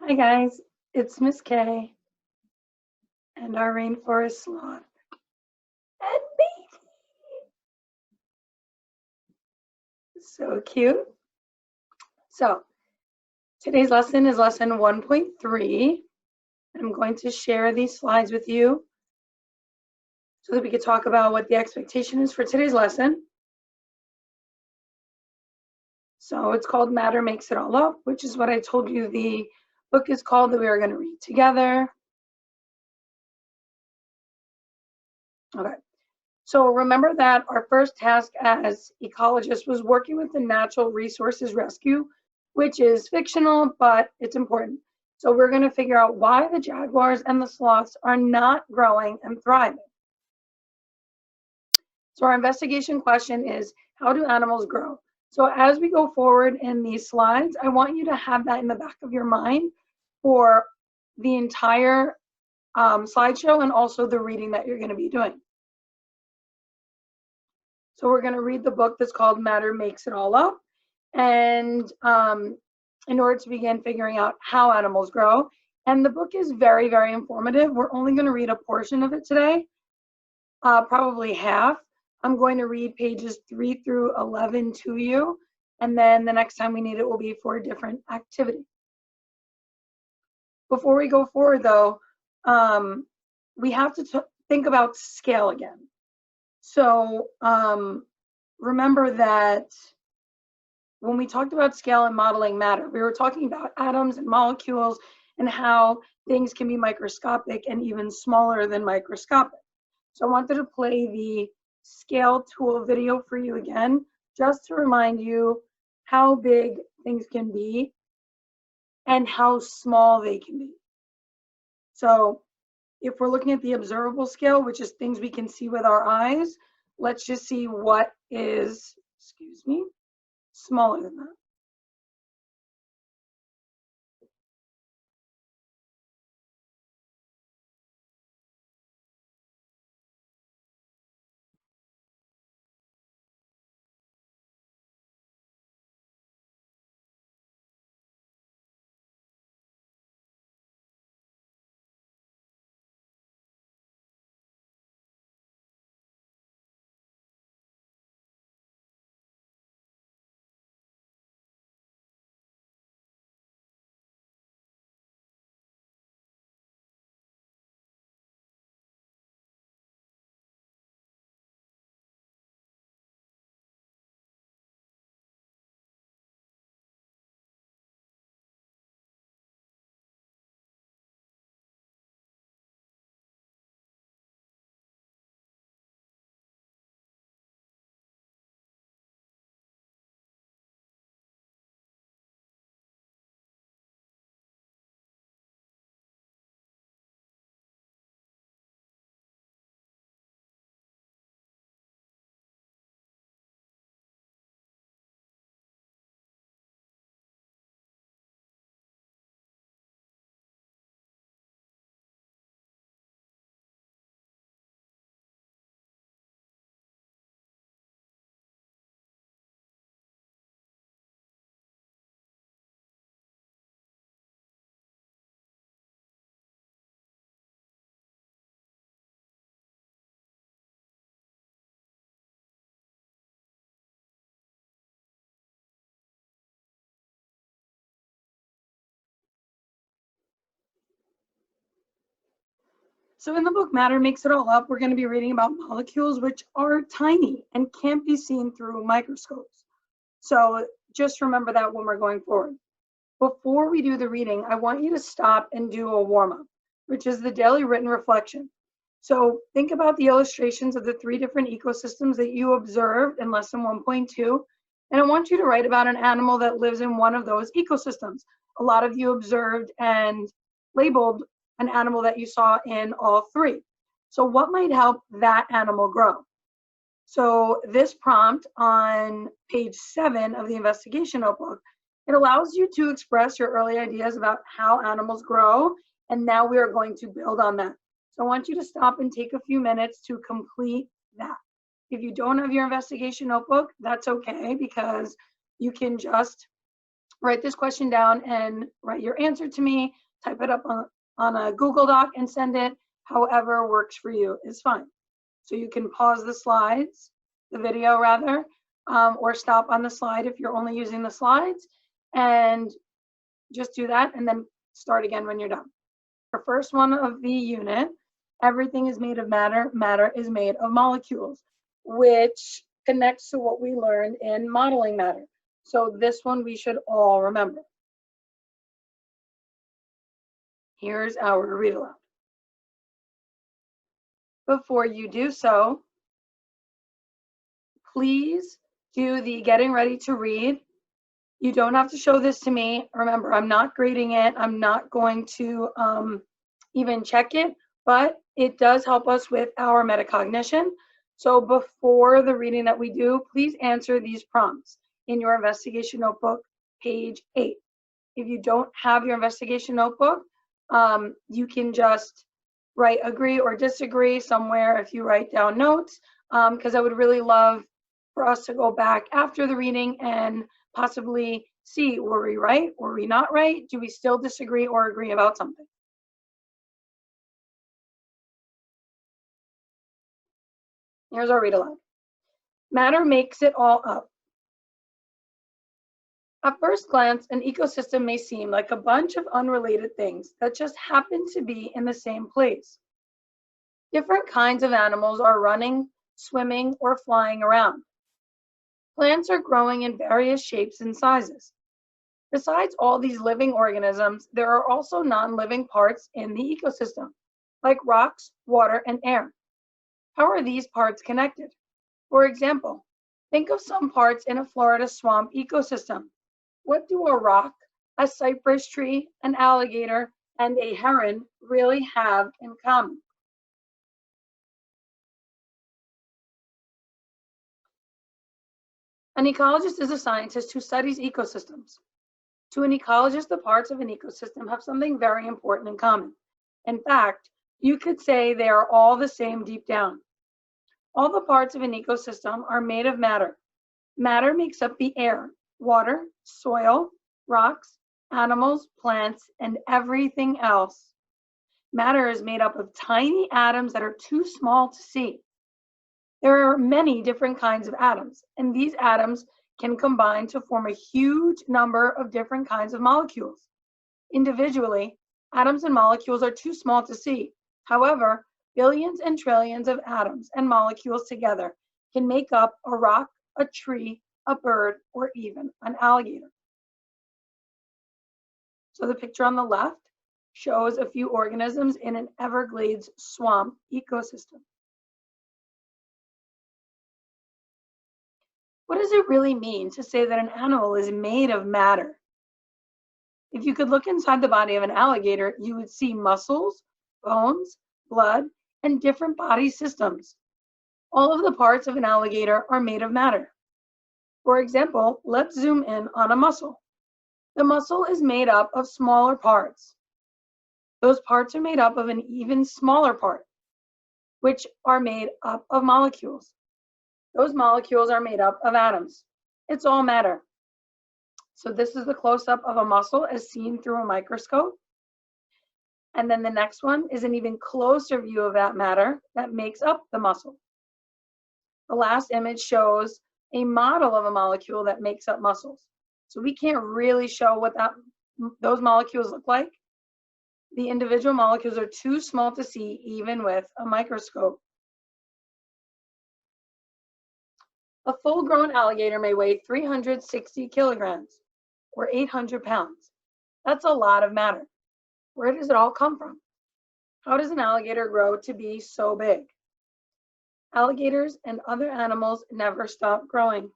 Hi guys, it's Miss K and our rainforest sloth and baby. So cute. So today's lesson is lesson 1.3. I'm going to share these slides with you so that we could talk about what the expectation is for today's lesson. So it's called Matter Makes It All Up, which is what I told you the book is called that we are going to read together. Okay. So remember that our first task as ecologists was working with the Natural Resources Rescue, which is fictional, but it's important. So we're going to figure out why the jaguars and the sloths are not growing and thriving. So our investigation question is, how do animals grow? So as we go forward in these slides, I want you to have that in the back of your mind for the entire slideshow and also the reading that you're going to be doing. So we're going to read the book that's called Matter Makes It All Up. And in order to begin figuring out how animals grow. And the book is very, very informative. We're only going to read a portion of it today, probably half. I'm going to read pages 3 through 11 to you. And then the next time we need it will be for a different activity. Before we go forward, though, we have to think about scale again. So remember that when we talked about scale and modeling matter, we were talking about atoms and molecules and how things can be microscopic and even smaller than microscopic. So I wanted to play the scale tool video for you again, just to remind you how big things can be and how small they can be. So if we're looking at the observable scale, which is things we can see with our eyes, let's just see what is, smaller than that. So in the book Matter Makes It All Up, we're going to be reading about molecules which are tiny and can't be seen through microscopes. So just remember that when we're going forward. Before we do the reading, I want you to stop and do a warm-up, which is the daily written reflection. So think about the illustrations of the 3 different ecosystems that you observed in lesson 1.2. And I want you to write about an animal that lives in one of those ecosystems. A lot of you observed and labeled an animal that you saw in all 3. So what might help that animal grow? So this prompt on page 7 of the investigation notebook, it allows you to express your early ideas about how animals grow, and now we are going to build on that. So I want you to stop and take a few minutes to complete that. If you don't have your investigation notebook, that's okay, because you can just write this question down and write your answer to me, type it up on a Google Doc and send it. However works for you is fine. So you can pause the video rather, or stop on the slide if you're only using the slides, and just do that and then start again when you're done. For first one of the unit, everything is made of matter, matter is made of molecules, which connects to what we learned in modeling matter. So this one we should all remember. Here's our read aloud. Before you do so, please do the getting ready to read. You don't have to show this to me. Remember, I'm not grading it. I'm not going to even check it, but it does help us with our metacognition. So before the reading that we do, please answer these prompts in your investigation notebook, page 8. If you don't have your investigation notebook, you can just write agree or disagree somewhere if you write down notes, because I would really love for us to go back after the reading and possibly see, were we right, were we not right? Do we still disagree or agree about something? Here's our read aloud. Matter makes it all up. At first glance, an ecosystem may seem like a bunch of unrelated things that just happen to be in the same place. Different kinds of animals are running, swimming, or flying around. Plants are growing in various shapes and sizes. Besides all these living organisms, there are also non-living parts in the ecosystem, like rocks, water, and air. How are these parts connected? For example, think of some parts in a Florida swamp ecosystem. What do a rock, a cypress tree, an alligator, and a heron really have in common? An ecologist is a scientist who studies ecosystems. To an ecologist, the parts of an ecosystem have something very important in common. In fact, you could say they are all the same deep down. All the parts of an ecosystem are made of matter. Matter makes up the air, water, soil, rocks, animals, plants, and everything else. Matter is made up of tiny atoms that are too small to see. There are many different kinds of atoms, and these atoms can combine to form a huge number of different kinds of molecules. Individually, atoms and molecules are too small to see. However, billions and trillions of atoms and molecules together can make up a rock, a tree, a bird, or even an alligator. So the picture on the left shows a few organisms in an Everglades swamp ecosystem. What does it really mean to say that an animal is made of matter? If you could look inside the body of an alligator, you would see muscles, bones, blood, and different body systems. All of the parts of an alligator are made of matter. For example, let's zoom in on a muscle. The muscle is made up of smaller parts. Those parts are made up of an even smaller part, which are made up of molecules. Those molecules are made up of atoms. It's all matter. So this is the close-up of a muscle as seen through a microscope. And then the next one is an even closer view of that matter that makes up the muscle. The last image shows a model of a molecule that makes up muscles. So we can't really show what those molecules look like. The individual molecules are too small to see even with a microscope. A full-grown alligator may weigh 360 kilograms, or 800 pounds. That's a lot of matter. Where does it all come from? How does an alligator grow to be so big? Alligators and other animals never stop growing.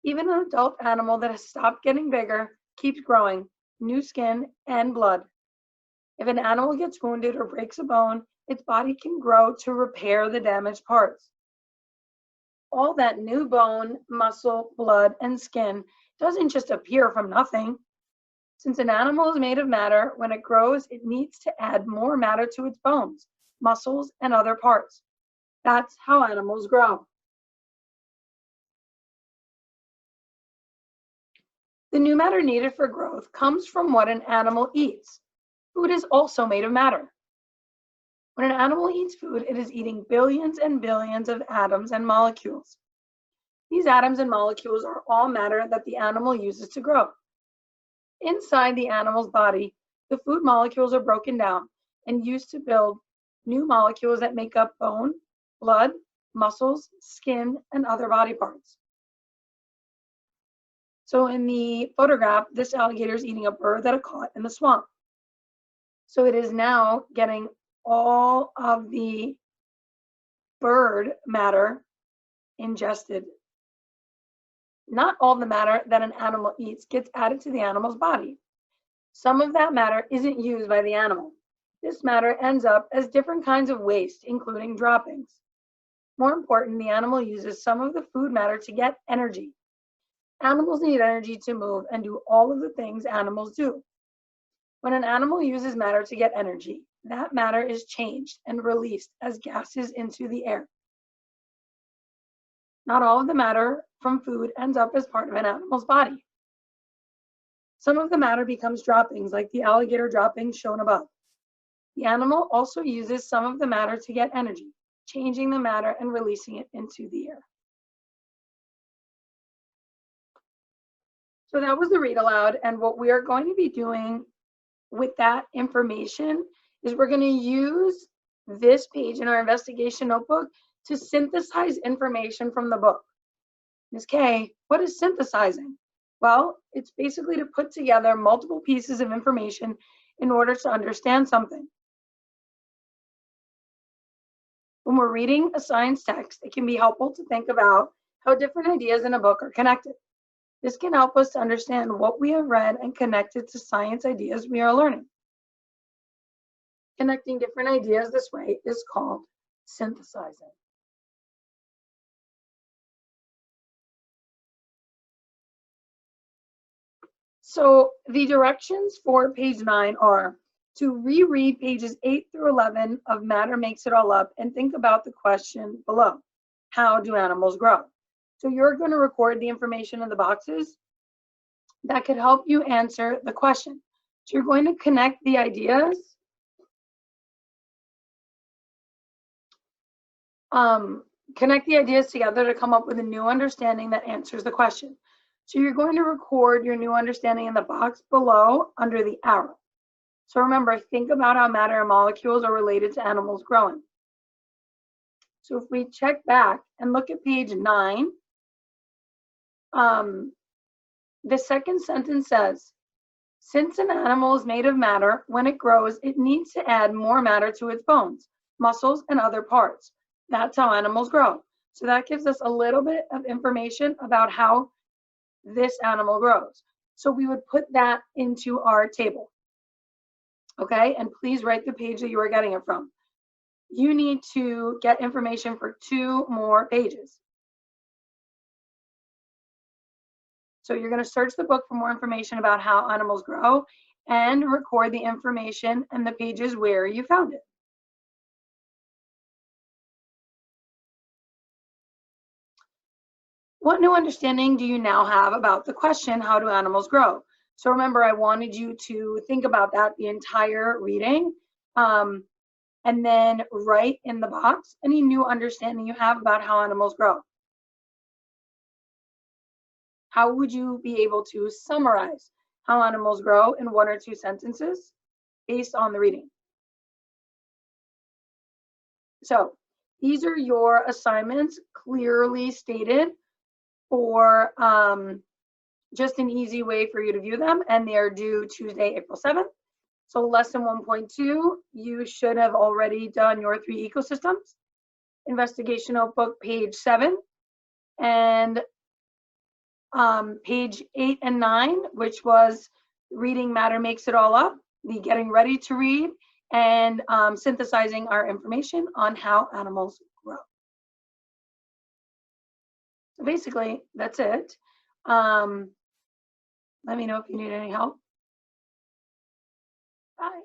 Even an adult animal that has stopped getting bigger keeps growing, new skin and blood. If an animal gets wounded or breaks a bone, its body can grow to repair the damaged parts. All that new bone, muscle, blood, and skin doesn't just appear from nothing. Since an animal is made of matter, when it grows, it needs to add more matter to its bones, muscles, and other parts. That's how animals grow. The new matter needed for growth comes from what an animal eats. Food is also made of matter. When an animal eats food, it is eating billions and billions of atoms and molecules. These atoms and molecules are all matter that the animal uses to grow. Inside the animal's body, the food molecules are broken down and used to build new molecules that make up bone, blood, muscles, skin, and other body parts. So in the photograph, this alligator is eating a bird that it caught in the swamp. So it is now getting all of the bird matter ingested. Not all the matter that an animal eats gets added to the animal's body. Some of that matter isn't used by the animal. This matter ends up as different kinds of waste, including droppings. More important, the animal uses some of the food matter to get energy. Animals need energy to move and do all of the things animals do. When an animal uses matter to get energy, that matter is changed and released as gases into the air. Not all of the matter from food ends up as part of an animal's body. Some of the matter becomes droppings, like the alligator droppings shown above. The animal also uses some of the matter to get energy, changing the matter and releasing it into the air. So that was the read aloud, and what we are going to be doing with that information is we're going to use this page in our investigation notebook to synthesize information from the book. Ms. K, what is synthesizing? Well, it's basically to put together multiple pieces of information in order to understand something. When we're reading a science text, it can be helpful to think about how different ideas in a book are connected. This can help us to understand what we have read and connect it to science ideas we are learning. Connecting different ideas this way is called synthesizing. So the directions for page 9 are to reread pages 8 through 11 of Matter Makes It All Up and think about the question below. How do animals grow? So you're going to record the information in the boxes that could help you answer the question. So you're going to connect the ideas together to come up with a new understanding that answers the question. So you're going to record your new understanding in the box below under the arrow. So remember, think about how matter and molecules are related to animals growing. So if we check back and look at page 9, the second sentence says, since an animal is made of matter, when it grows, it needs to add more matter to its bones, muscles, and other parts. That's how animals grow. So that gives us a little bit of information about how this animal grows. So we would put that into our table. Okay, and please write the page that you are getting it from. You need to get information for 2 more pages. So you're going to search the book for more information about how animals grow and record the information and the pages where you found it. What new understanding do you now have about the question, how do animals grow? So remember, I wanted you to think about that the entire reading, and then write in the box any new understanding you have about how animals grow. How would you be able to summarize how animals grow in 1 or 2 sentences based on the reading? So these are your assignments clearly stated for just an easy way for you to view them, and they are due Tuesday, April 7th. So lesson 1.2, you should have already done your 3 ecosystems. Investigation notebook, page 7, and page 8 and 9, which was reading Matter Makes It All Up, the getting ready to read, and synthesizing our information on how animals grow. So basically, that's it. Let me know if you need any help. Bye.